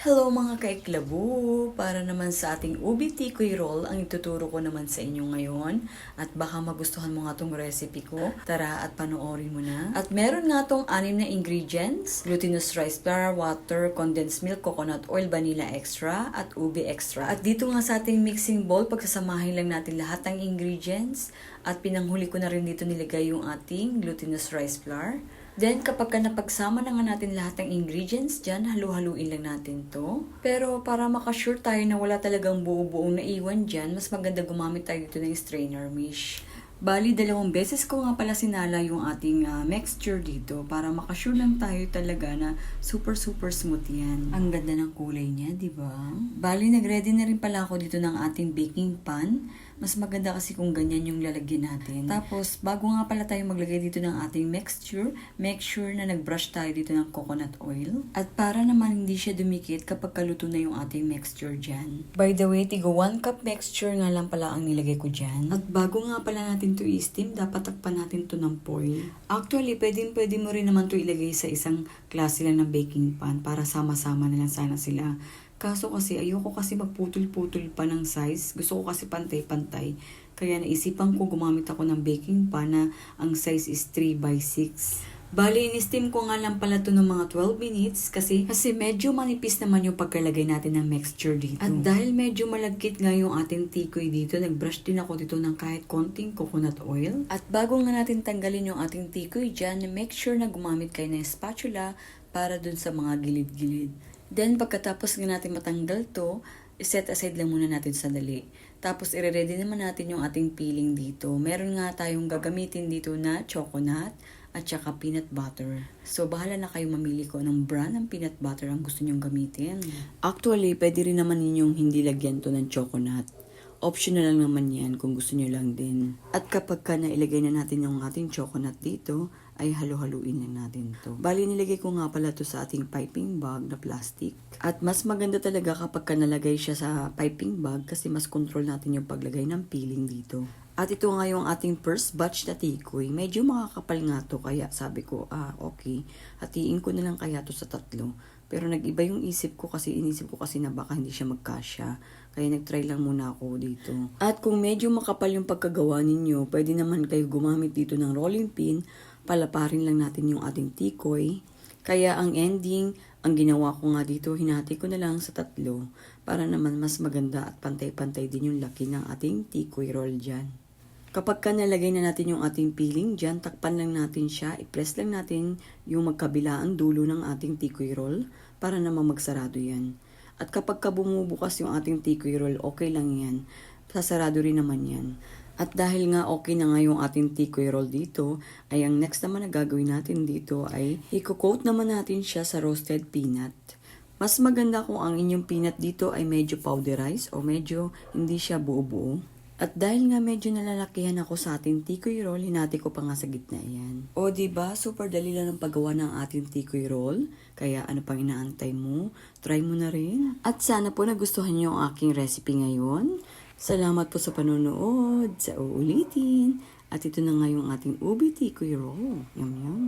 Hello mga kaiklabu! Para naman sa ating ubi tikoy roll, ang ituturo ko naman sa inyo ngayon. At baka magustuhan mo nga tong recipe ko. Tara at panoorin mo na. At meron nga tong 6 na ingredients. Glutinous rice flour, water, condensed milk, coconut oil, vanilla extra, at ubi extra. At dito nga sa ating mixing bowl, pagsasamahin lang natin lahat ng ingredients. At pinanghuli ko na rin dito nilagay yung ating glutinous rice flour. Then, kapag napagsama na nga natin lahat ng ingredients dyan, halu-haluin lang natin to. Pero para makasure tayo na wala talagang buo-buong naiwan dyan, mas maganda gumamit tayo dito ng strainer mesh. Bali, 2 beses ko nga pala sinala yung ating mixture dito para makasure lang tayo talaga na super smooth yan. Ang ganda ng kulay niya, di ba? Bali, nagready na rin pala ako dito ng ating baking pan. Mas maganda kasi kung ganyan yung lalagyan natin. Tapos, bago nga pala tayo maglagay dito ng ating mixture, make sure na nag-brush tayo dito ng coconut oil. At para naman hindi siya dumikit kapag kaluto na yung ating mixture dyan. By the way, tigo 1 cup mixture nga lang pala ang nilagay ko dyan. At bago nga pala natin to i-steam, dapat takpan natin to ng foil. Actually, pwede mo rin naman to ilagay sa isang klase lang ng baking pan para sama-sama na lang sana sila. Kaso kasi ayoko kasi magputol-putol pa ng size. Gusto ko kasi pantay-pantay. Kaya naisipan ko gumamit ako ng baking pan na ang size is 3x6. Bali, in-steam ko nga lang pala to ng mga 12 minutes kasi medyo manipis naman yung pagkalagay natin ng mixture dito. At dahil medyo malagkit nga yung ating tikoy dito, nag-brush din ako dito ng kahit konting coconut oil. At bago nga natin tanggalin yung ating tikoy dyan, make sure na gumamit kayo ng spatula para dun sa mga gilid-gilid. Then, pagkatapos nga natin matanggal to, set aside lang muna natin sandali. Tapos, i-ready naman natin yung ating peeling dito. Meron nga tayong gagamitin dito na coconut at saka peanut butter. So, bahala na kayo mamili ko ng brand ng peanut butter ang gusto nyong gamitin. Actually, pwede rin naman ninyong hindi lagyan to ng coconut. Optional lang naman yan kung gusto nyo lang din. At kapag ka nailagay na natin yung ating coconut dito, ay halu-haluin lang natin to. Bali, nilagay ko nga pala to sa ating piping bag na plastic. At mas maganda talaga kapag ka nalagay siya sa piping bag kasi mas control natin yung paglagay ng peeling dito. At ito nga yung ating first batch na tikoy. Medyo makakapal nga to kaya sabi ko, okay. Hatiin ko na lang kaya to sa 3. Pero nag-iba yung inisip ko kasi na baka hindi siya magkasya. Kaya nag-try lang muna ako dito. At kung medyo makapal yung pagkagawa ninyo, pwede naman kayo gumamit dito ng rolling pin. Palaparin lang natin yung ating tikoy. Kaya ang ending, ang ginawa ko nga dito, hinati ko na lang sa 3 para naman mas maganda at pantay-pantay din yung laki ng ating tikoy roll dyan. Kapag ka nalagay na natin yung ating peeling dyan, takpan lang natin siya, i-press lang natin yung magkabilaan dulo ng ating tikoy roll para naman magsarado yan. At kapag ka bumubukas yung ating tikoy roll, okay lang yan. Sasarado rin naman yan. At dahil nga okay na nga yung ating tikoy roll dito, ay ang next naman na gagawin natin dito ay i-coat naman natin siya sa roasted peanut. Mas maganda kung ang inyong peanut dito ay medyo powderized o medyo hindi siya buo-buo. At dahil nga medyo nalalakihan ako sa ating tikoy roll, hinati ko pa nga sa gitna yan. O diba, super dali lang ang paggawa ng ating tikoy roll. Kaya ano pang inaantay mo? Try mo na rin. At sana po nagustuhan niyo ang aking recipe ngayon. Salamat po sa panonood, sa uulitin. At ito na nga yung ating ubi tikoy roll. Yum yum.